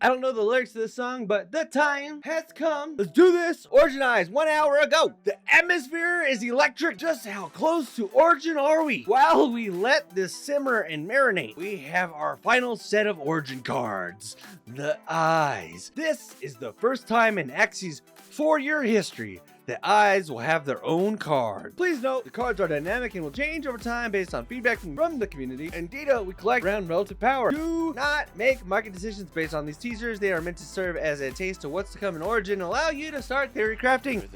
I don't know the lyrics to this song, but the time has come. Let's do this. Organized 1 hour ago. The atmosphere is electric. Just how close to Origin are we? While we let this simmer and marinate, we have our final set of Origin cards. The Eyes. This is the first time in Axie's 4-year history the Eyes will have their own card. Please note, the cards are dynamic and will change over time based on feedback from the community and data we collect around relative power. Do not make market decisions based on these teasers. They are meant to serve as a taste of what's to come in Origin and allow you to start theory crafting.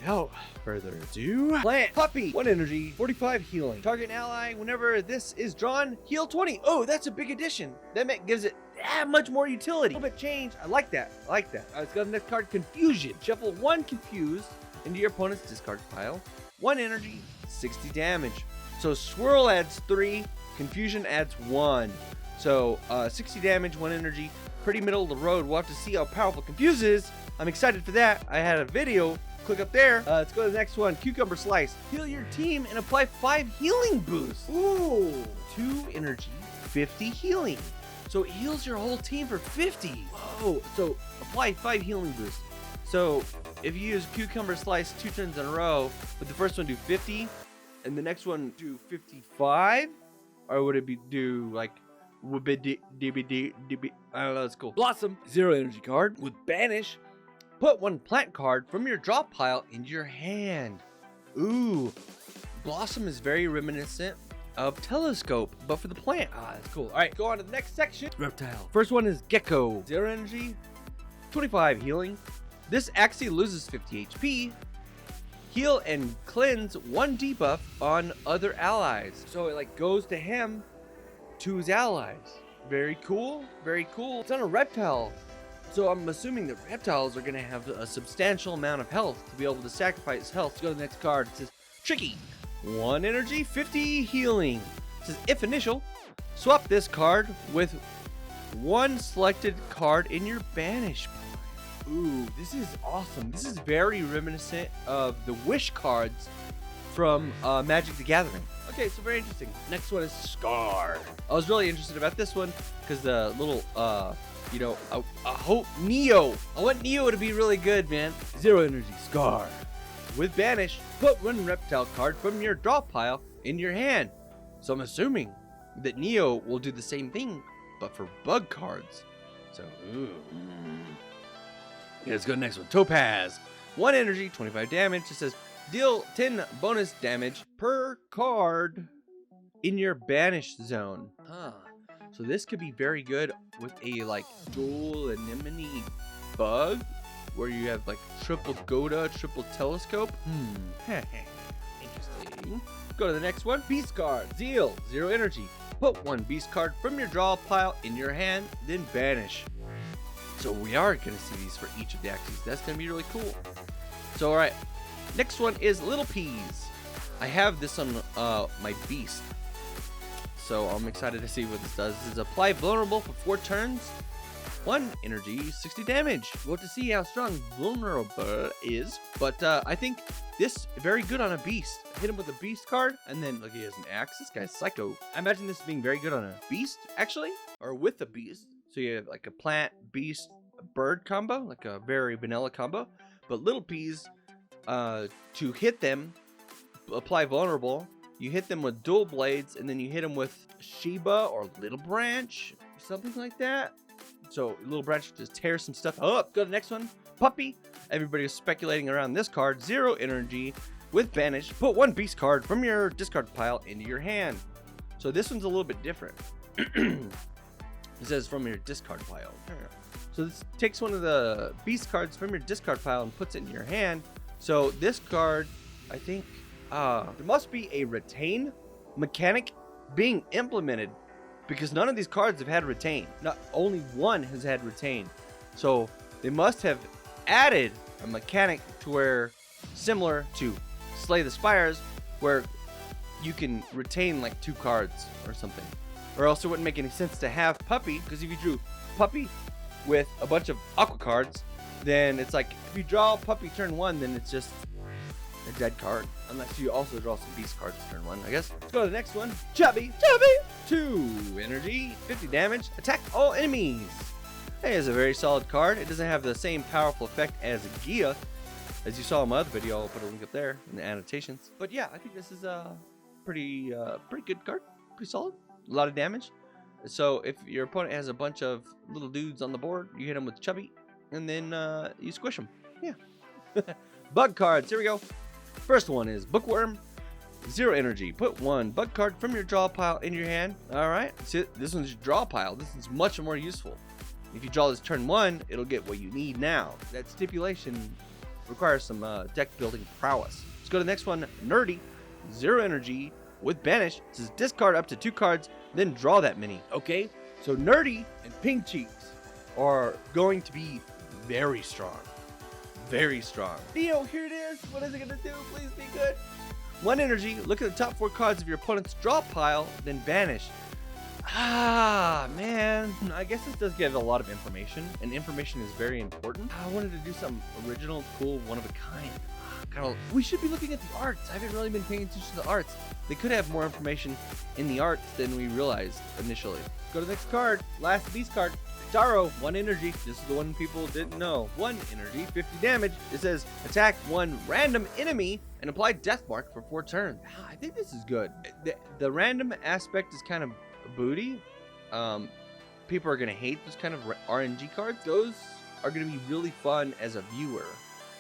Without further ado, Plant Puppy, 1 energy, 45 healing. Target an ally, whenever this is drawn, heal 20. Oh, that's a big addition. That gives it much more utility. A little bit change. I like that. Let's go to the next card, Confusion. Shuffle 1 Confused into your opponent's discard pile. 1 energy, 60 damage. So Swirl adds 3, Confusion adds 1. So 60 damage, 1 energy, pretty middle of the road. We'll have to see how powerful Confuse is. I'm excited for that. I had a video. Click up there. Let's go to the next one. Cucumber Slice. Heal your team and apply 5 healing boosts. Ooh. 2 energy, 50 healing. So it heals your whole team for 50. Whoa. So apply 5 healing boosts. So if you use Cucumber Slice 2 turns in a row, would the first one do 50 and the next one do 55? Or would it be do like DBD? I don't know. It's cool. Blossom, 0 energy card with Banish. Put 1 plant card from your draw pile into your hand. Ooh, Blossom is very reminiscent of Telescope, but for the plant. That's cool. All right, go on to the next section. Reptile. First one is Gecko. 0 energy, 25 healing. This Axie loses 50 HP. Heal and cleanse 1 debuff on other allies. So it like goes to him, to his allies. Very cool, very cool. It's on a Reptile. So I'm assuming that reptiles are going to have a substantial amount of health to be able to sacrifice health. Let's go to the next card. It says Tricky. 1 energy, 50 healing. It says if initial, swap this card with 1 selected card in your banish pile. Ooh, this is awesome. This is very reminiscent of the wish cards from Magic the Gathering. Okay, so very interesting. Next one is Scar. I was really interested about this one because the little I hope Neo. I want Neo to be really good, man. 0 energy, Scar. With Banish, put 1 reptile card from your draw pile in your hand. So I'm assuming that Neo will do the same thing, but for bug cards. So, ooh. Yeah, let's go to the next one. Topaz. 1 energy, 25 damage. It says deal 10 bonus damage per card in your banish zone. So this could be very good with a like dual anemone bug where you have like triple Goda, triple Telescope. Interesting. Go to the next one. Beast card. Zeal. 0 energy. Put 1 beast card from your draw pile in your hand, then banish. So we are going to see these for each of the Axies. That's going to be really cool. So alright. Next one is Little Peas. I have this on my beast. So I'm excited to see what this does. This is apply vulnerable for 4 turns. 1 energy, 60 damage. We'll have to see how strong vulnerable is. But I think this is very good on a beast. Hit him with a beast card. And then look, he has an axe. This guy's psycho. I imagine this being very good on a beast, actually. Or with a beast. So you have like a plant, beast, bird combo. Like a very vanilla combo. But Little Peas, to hit them, apply vulnerable. You hit them with dual blades, and then you hit them with Sheba or Little Branch, something like that. So Little Branch just tears some stuff up. Go to the next one. Puppy. Everybody is speculating around this card. 0 energy with Banish. Put 1 beast card from your discard pile into your hand. So this one's a little bit different. It says from your discard pile. So this takes 1 of the beast cards from your discard pile and puts it in your hand. So this card, I think, there must be a retain mechanic being implemented because none of these cards have had retain. Not only 1 has had retain. So they must have added a mechanic to where similar to Slay the Spires where you can retain like 2 cards or something. Or else it wouldn't make any sense to have Puppy, because if you drew Puppy with a bunch of Aqua cards, then it's like if you draw Puppy turn 1, then it's just a dead card. Unless you also draw some beast cards turn 1, I guess. Let's go to the next one. Chubby. 2 energy, 50 damage. Attack all enemies. Hey, it's a very solid card. It doesn't have the same powerful effect as Gia, as you saw in my other video. I'll put a link up there in the annotations. But yeah, I think this is a pretty good card. Pretty solid. A lot of damage. So if your opponent has a bunch of little dudes on the board, you hit them with Chubby, and then you squish them. Yeah. Bug cards. Here we go. First one is Bookworm. 0 energy. Put 1 bug card from your draw pile in your hand. Alright. See, this one's your draw pile. This is much more useful. If you draw this turn 1, it'll get what you need now. That stipulation requires some deck building prowess. Let's go to the next one. Nerdy. 0 energy with Banish. It says discard up to 2 cards, then draw that many. Okay. So Nerdy and Pink Cheeks are going to be very strong. Very strong. Neo, here it is. What is it going to do? Please be good. 1 energy, look at the top 4 cards of your opponent's draw pile, then banish. Ah, man. I guess this does give a lot of information, and information is very important. I wanted to do something original, cool, one of a kind. We should be looking at the arts. I haven't really been paying attention to the arts. They could have more information in the arts than we realized initially. Go to the next card. Last beast card. Taro, 1 energy. This is the one people didn't know. 1 energy, 50 damage. It says attack 1 random enemy and apply death mark for 4 turns. I think this is good. The random aspect is kind of booty. People are gonna hate those kind of RNG cards. Those are gonna be really fun as a viewer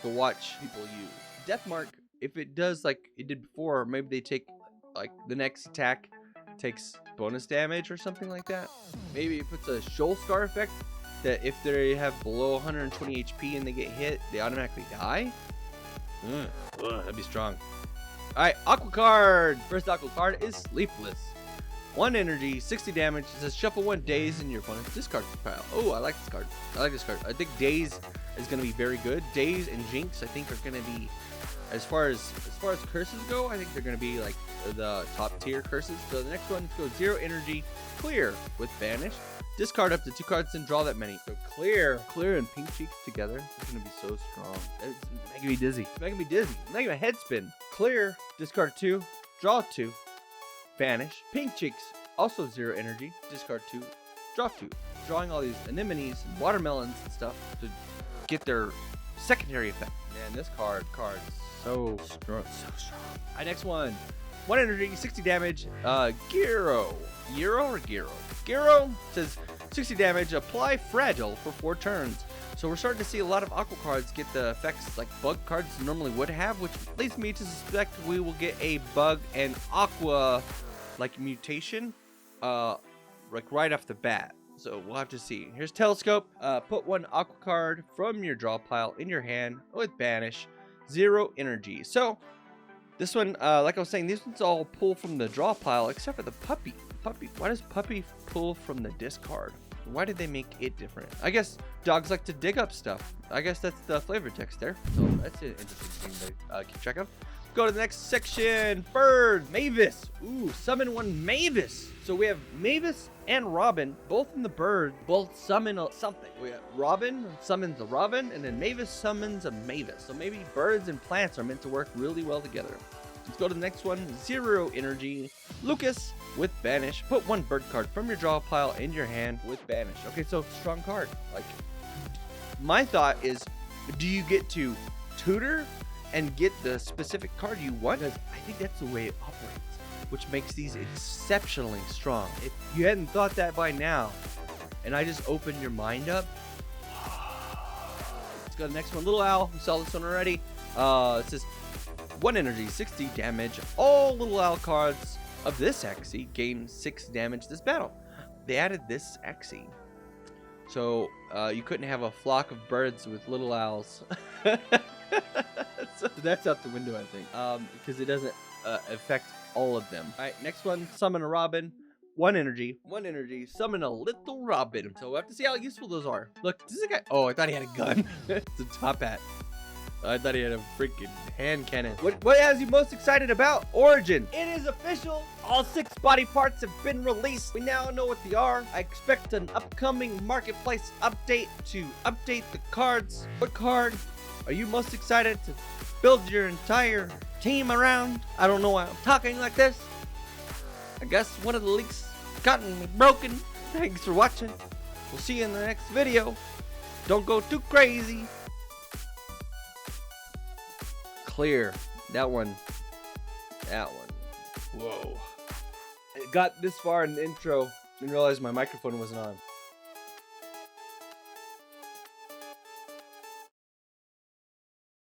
to watch people use. Death mark, if it does like it did before, maybe they take like the next attack takes bonus damage or something like that. Maybe it puts a shoal scar effect that if they have below 120 HP and they get hit, they automatically die. That'd be strong. Alright, Aqua card. First Aqua card is Sleepless. 1 energy, 60 damage. It says shuffle 1 Daze in your opponent's discard pile. Oh, I like this card. I like this card. I think Daze is going to be very good. Daze and Jinx, I think, are going to be, as far as curses go, I think they're going to be like the top tier curses. So the next one, let's go 0 energy, Clear with Banish. Discard up to 2 cards and draw that many. So Clear and Pink Cheeks together is going to be so strong. It's making me dizzy. It's making me dizzy. It's making my head spin. Clear, discard 2, draw 2, Banish. Pink Cheeks, also 0 energy, discard 2, draw 2. Drawing all these anemones and watermelons and stuff to get their secondary effect. Man, this card's so strong. Alright, next one. 1 energy, 60 damage. Gyro says 60 damage. Apply Fragile for 4 turns. So we're starting to see a lot of Aqua cards get the effects like bug cards normally would have, which leads me to suspect we will get a bug and Aqua like mutation, like right off the bat. So we'll have to see. Here's Telescope. Put 1 Aqua card from your draw pile in your hand with Banish. 0 energy. So this one, like I was saying, these ones all pull from the draw pile except for the Puppy. Why does Puppy pull from the discard? Why did they make it different? I guess dogs like to dig up stuff. I guess that's the flavor text there. So that's an interesting thing to keep track of. Go to the next section. Bird. Mavis. Ooh, summon 1 Mavis. So we have Mavis and Robin, both in the bird, both summon something. We have Robin summons a Robin, and then Mavis summons a Mavis. So maybe birds and plants are meant to work really well together. Let's go to the next one. 0 energy. Lucas with Banish. Put 1 bird card from your draw pile in your hand with Banish. Okay, so strong card. Like, my thought is, do you get to tutor and get the specific card you want? Because I think that's the way it operates, which makes these exceptionally strong. If you hadn't thought that by now, and I just opened your mind up. Let's go to the next one. Little Owl. We saw this one already. It says 1 energy, 60 damage. All Little Owl cards of this Axie gain 6 damage this battle. They added this Axie. So you couldn't have a flock of birds with little owls. So that's out the window, I think. Because it doesn't affect all of them. Alright, next one, summon a Robin. 1 energy, summon a little Robin. So we'll have to see how useful those are. Look, this is a guy. Oh, I thought he had a gun. It's a top hat. I thought he had a freaking hand cannon. What has you most excited about? Origin. It is official. All 6 body parts have been released. We now know what they are. I expect an upcoming marketplace update to update the cards. What card are you most excited to build your entire team around? I don't know why I'm talking like this. I guess one of the links gotten broken. Thanks for watching. We'll see you in the next video. Don't go too crazy. Clear. That one. Whoa. It got this far in the intro and realized my microphone wasn't on.